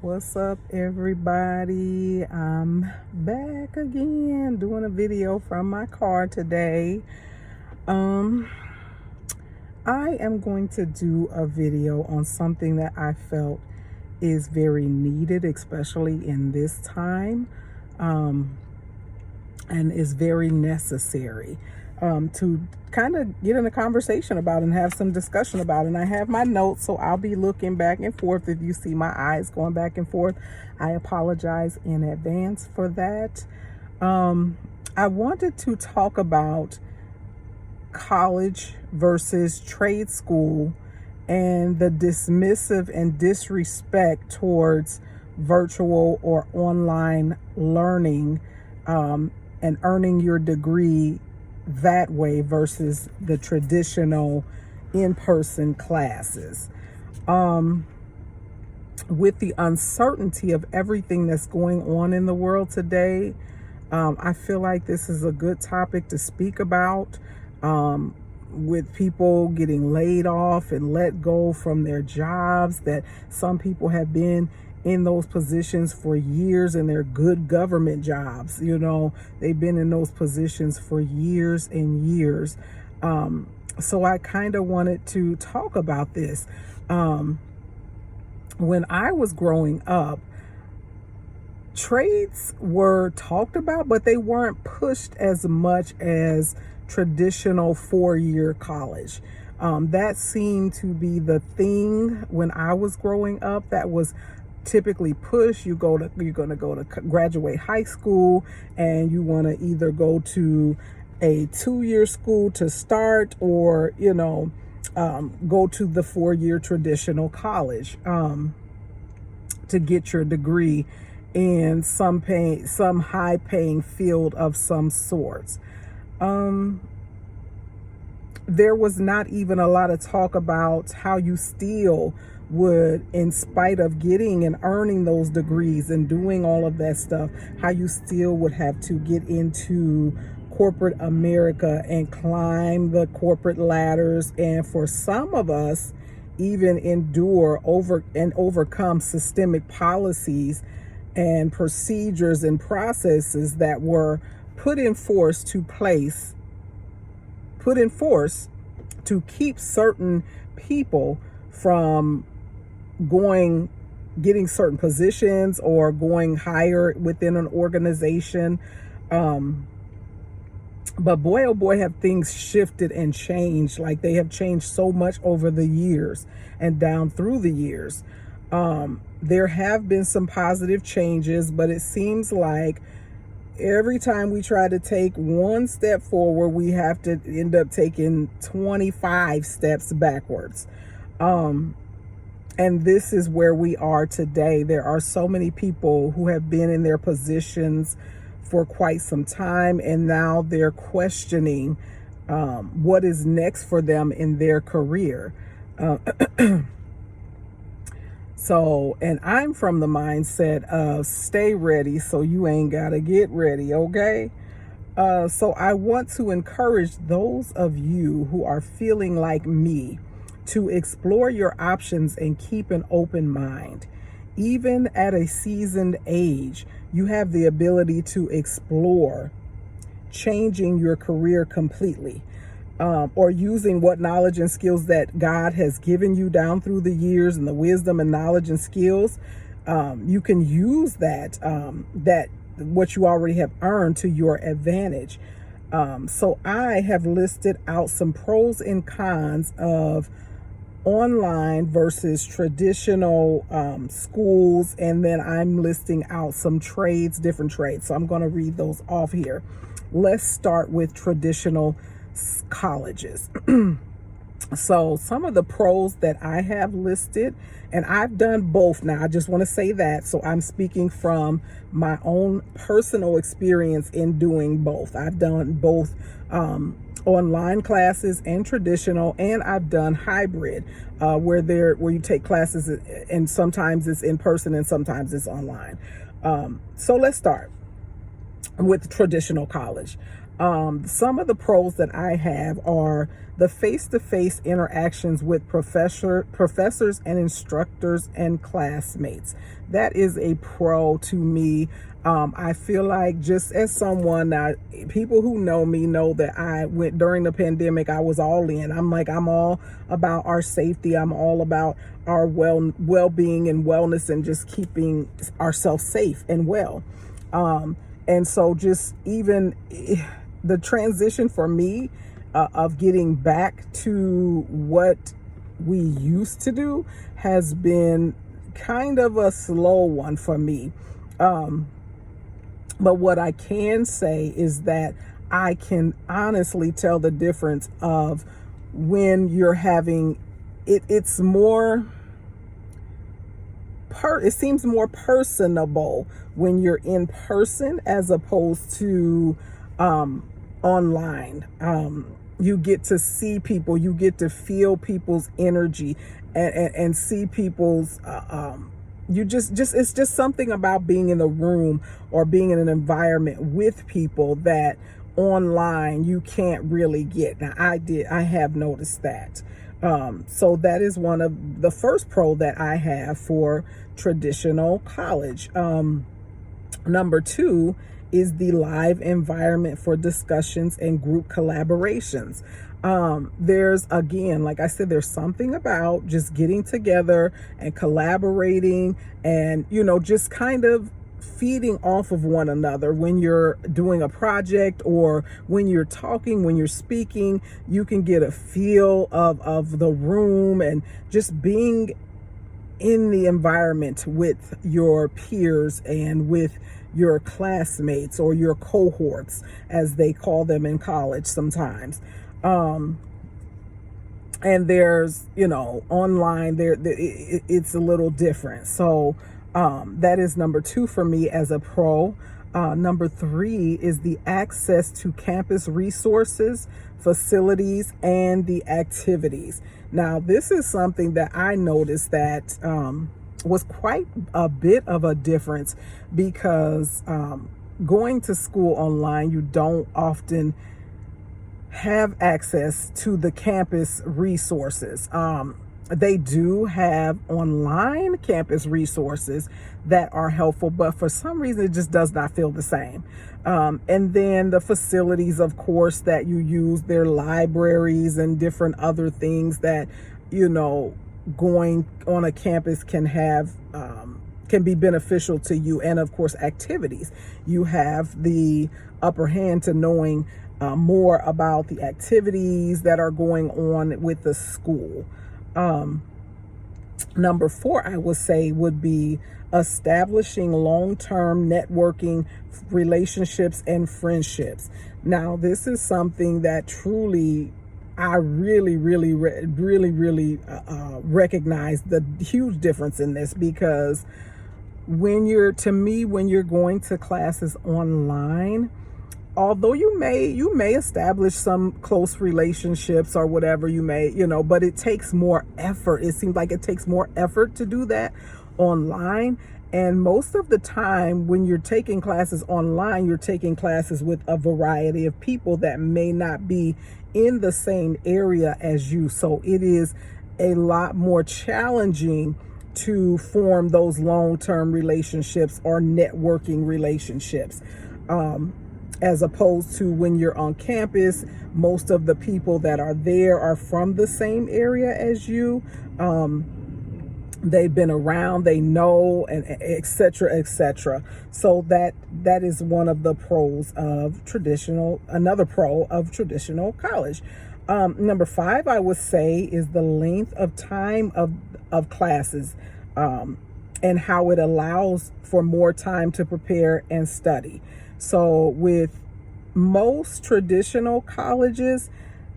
What's up, everybody? I'm back again doing a video from my car today. Um, I am going to do a video on something that I felt is very needed, especially in this time, um, and is very necessary to kind of get in a conversation about and have some discussion about. And I have my notes, so I'll be looking back and forth. If you see my eyes going back and forth, I apologize in advance for that. I wanted to talk about college versus trade school and the dismissive and disrespect towards virtual or online learning, and earning your degree that way versus the traditional in-person classes. With the uncertainty of everything that's going on in the world today, I feel like this is a good topic to speak about. With people getting laid off and let go from their jobs, that some people have been in those positions for years and they're good government jobs. They've been in those positions for years and years. So I kind of wanted to talk about this. When I was growing up, trades were talked about, but they weren't pushed as much as traditional 4-year college. That seemed to be the thing when I was growing up. That was typically pushed. You're going to go to graduate high school, and you want to either go to a 2-year school to start, or go to the 4-year traditional college to get your degree in some high paying field of some sorts. There was not even a lot of talk about how you still would, in spite of getting and earning those degrees and doing all of that stuff, how you still would have to get into corporate America and climb the corporate ladders, and for some of us even endure and overcome systemic policies and procedures and processes that were put in force to keep certain people from getting certain positions or going higher within an organization. But boy, oh boy, have things shifted and changed. Like, they have changed so much over the years and down through the years. There have been some positive changes, but it seems like every time we try to take one step forward, we have to end up taking 25 steps backwards. And this is where we are today. There are so many people who have been in their positions for quite some time, and now they're questioning what is next for them in their career. And I'm from the mindset of stay ready so you ain't gotta get ready, okay? So I want to encourage those of you who are feeling like me to explore your options and keep an open mind. Even at a seasoned age, you have the ability to explore changing your career completely, or using what knowledge and skills that God has given you down through the years, and the wisdom and knowledge and skills. You can use that what you already have earned to your advantage. So I have listed out some pros and cons of online versus traditional schools, and then I'm listing out some different trades. So I'm going to read those off here. Let's start with traditional colleges. So some of the pros that I have listed, and I've done both now, I just want to say that. So I'm speaking from my own personal experience in doing both. I've done both online classes and traditional, and I've done hybrid, where you take classes and sometimes it's in person and sometimes it's online. So let's start with traditional college. Some of the pros that I have are the face-to-face interactions with professors and instructors and classmates. That is a pro to me. I feel like, just as someone that people who know me know, that I went during the pandemic, I was all in. I'm all about our safety. I'm all about our well-being and wellness, and just keeping ourselves safe and well. And so just even the transition for me of getting back to what we used to do has been kind of a slow one for me. But what I can say is that I can honestly tell the difference of when you're having it. It's more it seems more personable when you're in person as opposed to online. You get to see people, you get to feel people's energy, and see people's it's just something about being in a room or being in an environment with people that online you can't really get. Now I have noticed that. So that is one of the first pro that I have for traditional college. Number two is the live environment for discussions and group collaborations. There's, again, like I said, there's something about just getting together and collaborating and, just kind of feeding off of one another when you're doing a project, or when you're talking, when you're speaking. You can get a feel of the room, and just being in the environment with your peers and with your classmates, or your cohorts, as they call them in college sometimes. And there's, online it's a little different. So that is number two for me as a pro. Number three is the access to campus resources, facilities, and the activities. Now, this is something that I noticed that was quite a bit of a difference, because going to school online, you don't often have access to the campus resources. They do have online campus resources that are helpful, but for some reason it just does not feel the same. And then the facilities, of course, that you use, their libraries and different other things that, going on a campus can have, can be beneficial to you. And of course, activities. You have the upper hand to knowing more about the activities that are going on with the school. Number four, I would say, would be establishing long-term networking relationships and friendships. Now, this is something that truly I really recognize the huge difference in this, because when you're going to classes online, although you may establish some close relationships or whatever, but it takes more effort. It seems like it takes more effort to do that online. And most of the time when you're taking classes online, you're taking classes with a variety of people that may not be in the same area as you. So it is a lot more challenging to form those long-term relationships or networking relationships. As opposed to when you're on campus, most of the people that are there are from the same area as you. They've been around, they know, and et cetera. So that is one of the pros of another pro of traditional college. Number five, I would say, is the length of time of classes, and how it allows for more time to prepare and study. So with most traditional colleges,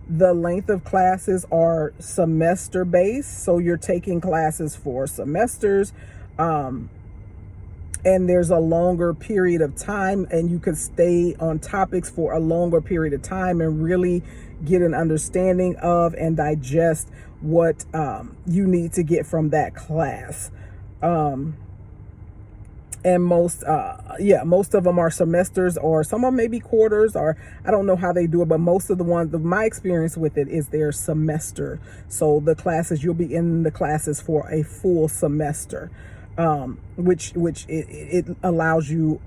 the length of classes are semester based. So you're taking classes for semesters, and there's a longer period of time, and you could stay on topics for a longer period of time and really get an understanding of and digest what you need to get from that class. And most of them are semesters, or some of them may be quarters, or I don't know how they do it, but most of the ones, my experience with it is their semester. So the classes, you'll be in the classes for a full semester, which it allows you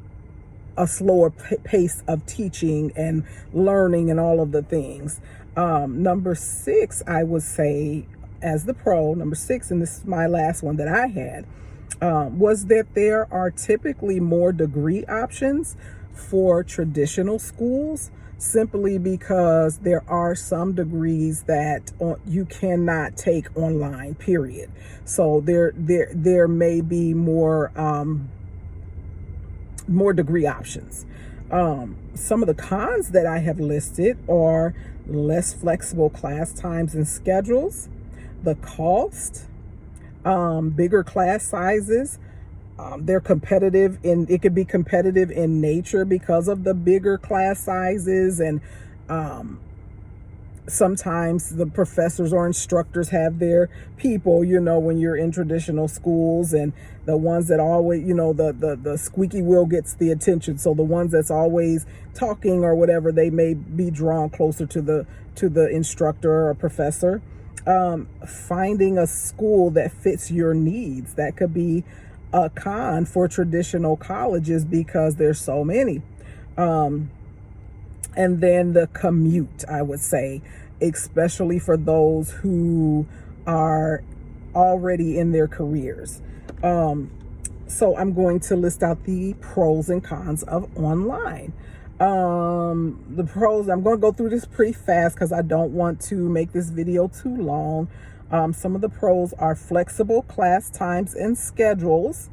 a slower pace of teaching and learning and all of the things. Number 6, I would say, as the pro, number 6, and this is my last one that I had, was that there are typically more degree options for traditional schools, simply because there are some degrees that you cannot take online, period. So there may be more degree options. Some of the cons that I have listed are less flexible class times and schedules, the cost, bigger class sizes. They're competitive it could be competitive in nature because of the bigger class sizes, and sometimes the professors or instructors have their people, when you're in traditional schools, and the ones that always, the squeaky wheel gets the attention. So the ones that's always talking or whatever, they may be drawn closer to the instructor or professor. Finding a school that fits your needs, that could be a con for traditional colleges because there's so many. And then the commute, I would say, especially for those who are already in their careers. So I'm going to list out the pros and cons of online. The pros, I'm going to go through this pretty fast because I don't want to make this video too long. Some of the pros are flexible class times and schedules.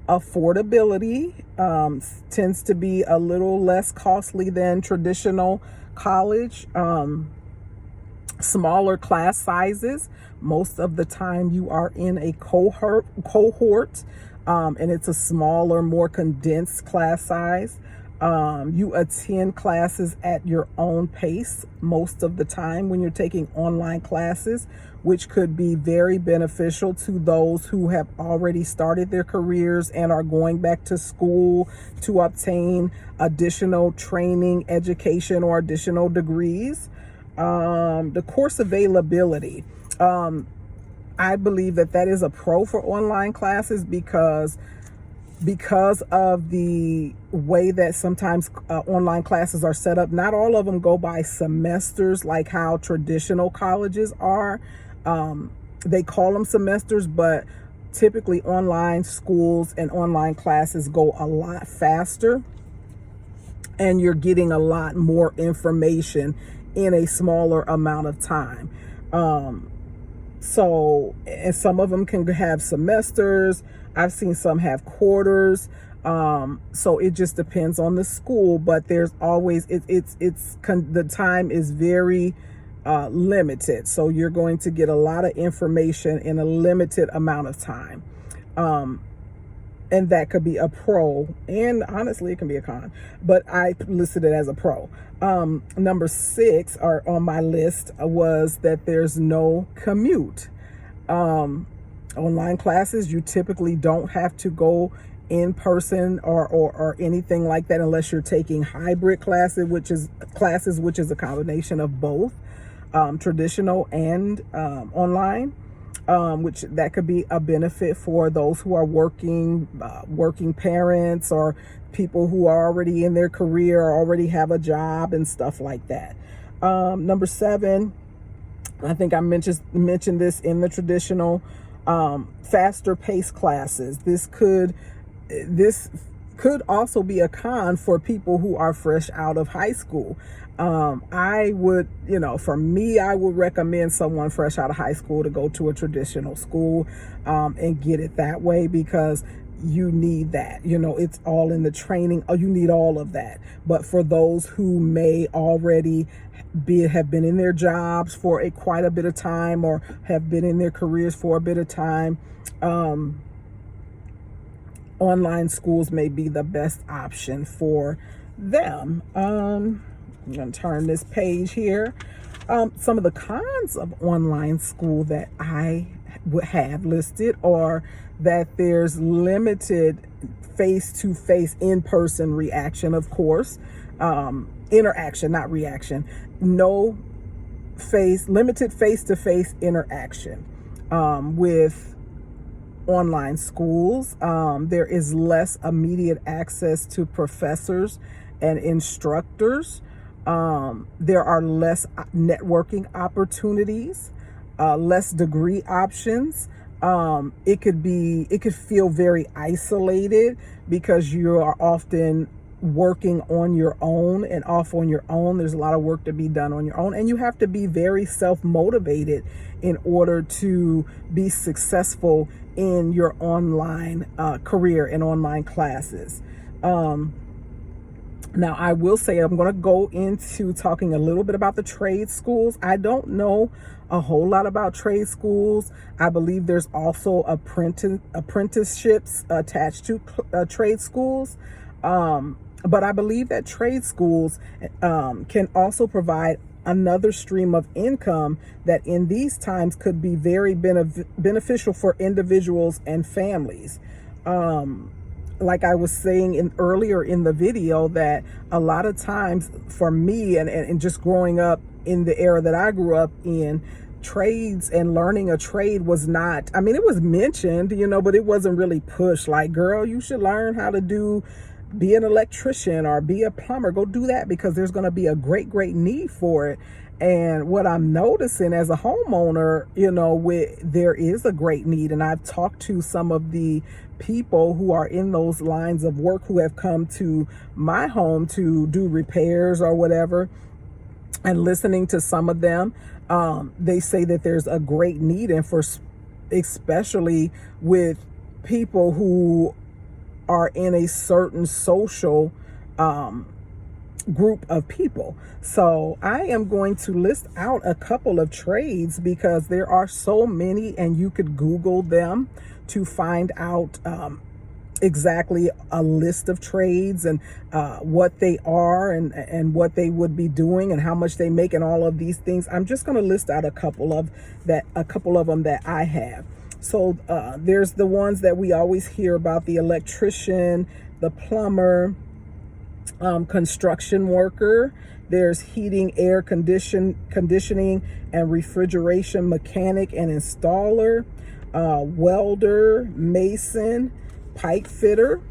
Affordability tends to be a little less costly than traditional college. Smaller class sizes. Most of the time you are in a cohort, and it's a smaller, more condensed class size. You attend classes at your own pace most of the time when you're taking online classes, which could be very beneficial to those who have already started their careers and are going back to school to obtain additional training, education, or additional degrees. The course availability. I believe that is a pro for online classes because of the way that sometimes online classes are set up. Not all of them go by semesters like how traditional colleges are. They call them semesters, but typically online schools and online classes go a lot faster, and you're getting a lot more information in a smaller amount of time. So, and some of them can have semesters. I've seen some have quarters. So it just depends on the school, but there's always, the time is very limited. So you're going to get a lot of information in a limited amount of time. And that could be a pro, and honestly, it can be a con, but I listed it as a pro. Number 6 on my list was that there's no commute. Online classes, you typically don't have to go in person or anything like that unless you're taking hybrid classes, which is a combination of both traditional and online. Which that could be a benefit for those who are working parents, or people who are already in their career or already have a job and stuff like that. Number 7, I think I mentioned this in the traditional, faster paced classes. This could also be a con for people who are fresh out of high school. I would, for me, I would recommend someone fresh out of high school to go to a traditional school and get it that way, because you need that. It's all in the training. Oh, you need all of that. But for those who may already have been in their jobs for quite a bit of time, or have been in their careers for a bit of time, online schools may be the best option for them. I'm going to turn this page here. Some of the cons of online school that I have listed, or that there's limited face-to-face in-person reaction, of course, interaction, not reaction, no limited face-to-face interaction with online schools. There is less immediate access to professors and instructors. There are less networking opportunities, less degree options. It could feel very isolated because you are often working on your own and off on your own. There's a lot of work to be done on your own, and you have to be very self-motivated in order to be successful in your online career and online classes. Now, I will say I'm going to go into talking a little bit about the trade schools. I don't know a whole lot about trade schools. I believe there's also apprenticeships attached to trade schools. But I believe that trade schools can also provide another stream of income that in these times could be very beneficial for individuals and families. Like I was saying earlier in the video, that a lot of times for me and just growing up in the era that I grew up in, trades and learning a trade was not, I mean, it was mentioned, but it wasn't really pushed. Like, girl, you should learn how to be an electrician or be a plumber. Go do that because there's going to be a great need for it. And what I'm noticing as a homeowner, there is a great need. And I've talked to some of the people who are in those lines of work who have come to my home to do repairs or whatever, and listening to some of them, they say that there's a great need, and especially with people who are in a certain social group of people. So I am going to list out a couple of trades because there are so many, and you could Google them to find out exactly a list of trades and what they are and what they would be doing and how much they make and all of these things. I'm just going to list out a couple of them that I have. So there's the ones that we always hear about: the electrician, the plumber, construction worker. There's heating, air conditioning and refrigeration mechanic and installer, welder, mason, pipe fitter,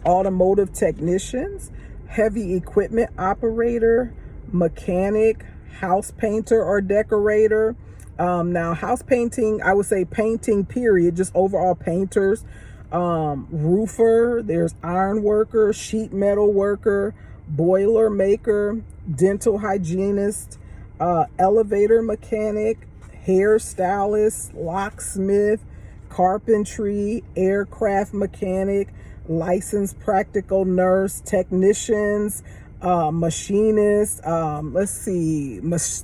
automotive technicians, heavy equipment operator, mechanic, house painter or decorator. Now, house painting, I would say painting period, just overall painters, roofer, there's iron worker, sheet metal worker, boiler maker, dental hygienist, elevator mechanic, hairstylist, locksmith, carpentry, aircraft mechanic, licensed practical nurse, technicians, machinist,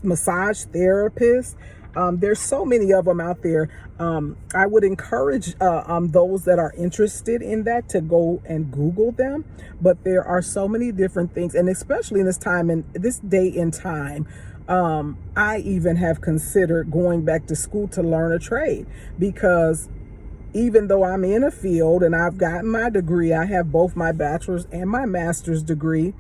massage therapist. There's so many of them out there. I would encourage those that are interested in that to go and Google them. But there are so many different things, and especially in this time and this day in time, I even have considered going back to school to learn a trade, because even though I'm in a field and I've gotten my degree, I have both my bachelor's and my master's degree.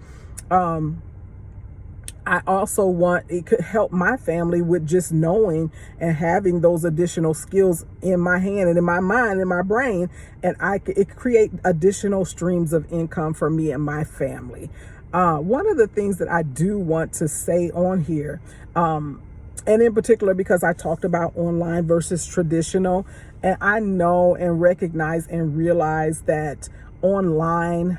I also want, it could help my family with just knowing and having those additional skills in my hand and in my mind and my brain, and it create additional streams of income for me and my family. One of the things that I do want to say on here, and in particular because I talked about online versus traditional, and I know and recognize and realize that online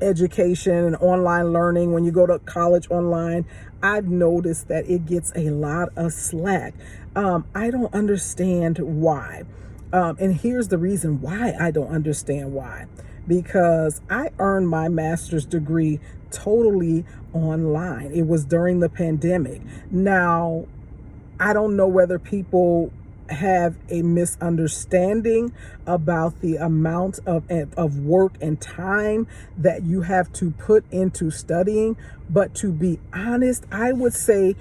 education and online learning, when you go to college online, I've noticed that it gets a lot of slack. I don't understand why. And here's the reason why I don't understand why. Because I earned my master's degree totally online. It was during the pandemic. Now, I don't know whether people have a misunderstanding about the amount of work and time that you have to put into studying. But to be honest, I would say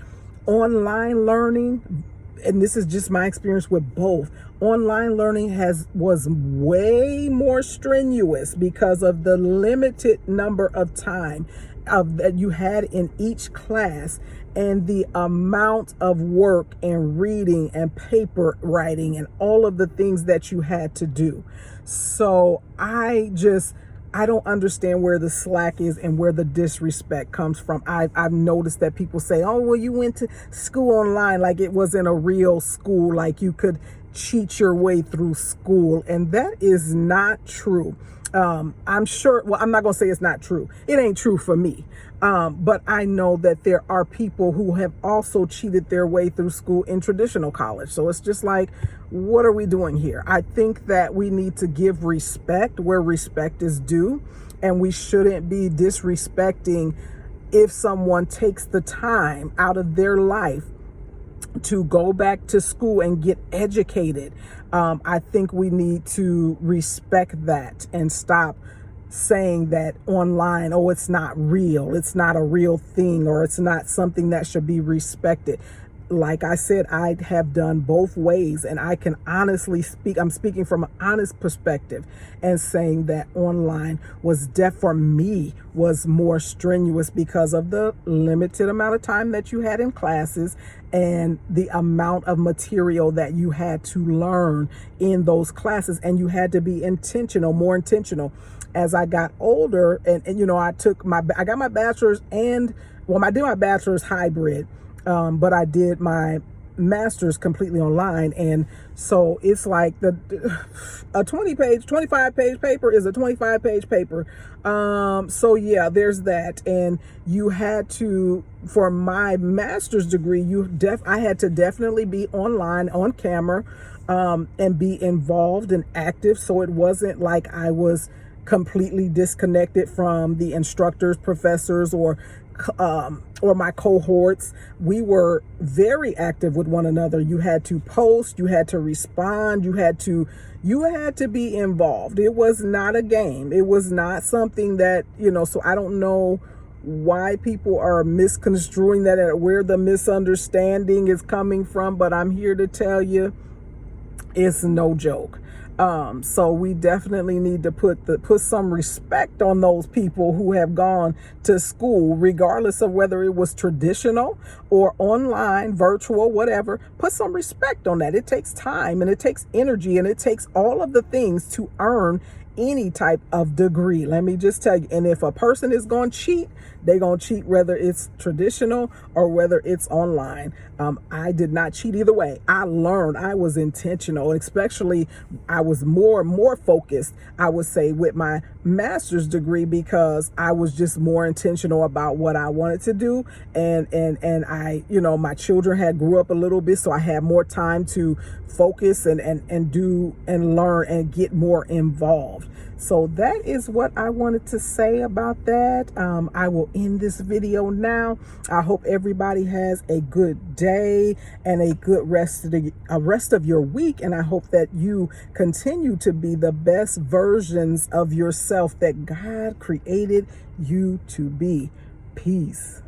online learning and this is just my experience with both, online learning was way more strenuous because of the limited number of time that you had in each class, and the amount of work and reading and paper writing and all of the things that you had to do. So I don't understand where the slack is and where the disrespect comes from. I've noticed that people say, oh, well, you went to school online, like it wasn't a real school, like you could cheat your way through school. And that is not true. I'm sure, well, I'm not going to say it's not true. It ain't true for me. But I know that there are people who have also cheated their way through school in traditional college. So it's just like, what are we doing here? I think that we need to give respect where respect is due, and we shouldn't be disrespecting if someone takes the time out of their life to go back to school and get educated. I think we need to respect that and stop saying that online, oh, it's not real, it's not a real thing, or it's not something that should be respected. Like I said, I have done both ways, and I can honestly speak. I'm speaking from an honest perspective and saying that online for me was more strenuous because of the limited amount of time that you had in classes and the amount of material that you had to learn in those classes. And you had to be intentional, more intentional. As I got older, and you know, I got my bachelor's I did my bachelor's hybrid. But I did my master's completely online. And so it's like a 25-page paper is a 25-page paper. So yeah, there's that. And you had to, for my master's degree, I had to definitely be online, on camera, and be involved and active. So it wasn't like I was completely disconnected from the instructors, professors, or my cohorts. We were very active with one another. You had to post, you had to respond, you had to be involved. It was not a game. It was not something that, so I don't know why people are misconstruing that and where the misunderstanding is coming from, but I'm here to tell you it's no joke. So we definitely need to put some respect on those people who have gone to school, regardless of whether it was traditional or online, virtual, whatever. Put some respect on that. It takes time, and it takes energy, and it takes all of the things to earn any type of degree. Let me just tell you. And if a person is going to cheat, they're going to cheat whether it's traditional or whether it's online. I did not cheat either way. I learned. I was intentional, especially I was more focused, I would say, with my master's degree, because I was just more intentional about what I wanted to do. And I, my children had grew up a little bit, so I had more time to focus and do and learn and get more involved. So that is what I wanted to say about that. I will end this video now. I hope everybody has a good day and a good rest of your week. And I hope that you continue to be the best versions of yourself that God created you to be. Peace.